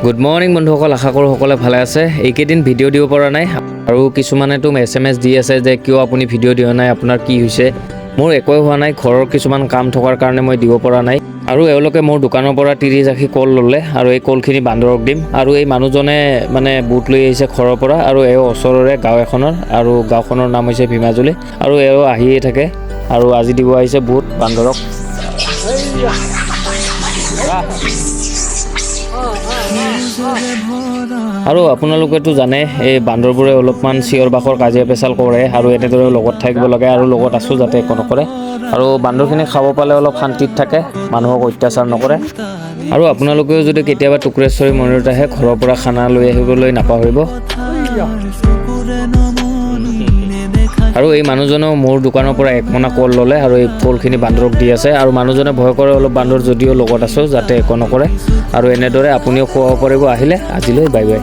Good morning বন্ধুসকল, আশা কৰোঁ সকলোৱে ভালে আছে। এইকেইদিন ভিডিঅ' দিব পৰা নাই আৰু কিছুমানেতো SMS দি আছে যে কিয় আপুনি ভিডিঅ' দিয়া নাই, আপোনাৰ কি হৈছে। মোৰ একোৱে হোৱা নাই, ঘৰৰ কিছুমান কাম থকাৰ কাৰণে মই দিব পৰা নাই। আৰু এওঁলোকে মোৰ দোকানৰ পৰা 30 আখি কল ল'লে আৰু এই কলখিনি বান্দৰক দিম। আৰু এই মানুহজনে মানে বুট লৈ আহিছে ঘৰৰ পৰা আৰু এওঁ ওচৰৰে গাঁও এখনৰ, আৰু গাঁওখনৰ নাম হৈছে ভীমাজুলি। আৰু এওঁ আহিয়ে থাকে আৰু আজি দিব আহিছে বুট বান্দৰক। আৰু আপোনালোকেতো জানে এই বান্দৰবোৰে অলপমান চিঞৰ বাখৰ কাজিয়া পেচাল কৰে আৰু এনেদৰে লগত থাকিব লাগে, আৰু লগত আছোঁ যাতে একো নকৰে। আৰু বান্দৰখিনি খাব পালে অলপ শান্তিত থাকে, মানুহক অত্যাচাৰ নকৰে। আৰু আপোনালোকেও যদি কেতিয়াবা টুকুৰেশ্বৰী মন্দিৰত আহে, ঘৰৰ পৰা খানা লৈ আহিবলৈ নাপাহৰিব। আৰু এই মানুহজনেও মোৰ দোকানৰ পৰা 1 মোনা কল ল'লে আৰু এই কলখিনি বান্দৰক দি আছে। আৰু মানুহজনে ভয় কৰে অলপ বান্দৰ, যদিও লগত আছোঁ যাতে একো নকৰে। আৰু এনেদৰে আপুনিও খুৱাব পাৰিব আহিলে। আজিলৈ বাই বাই।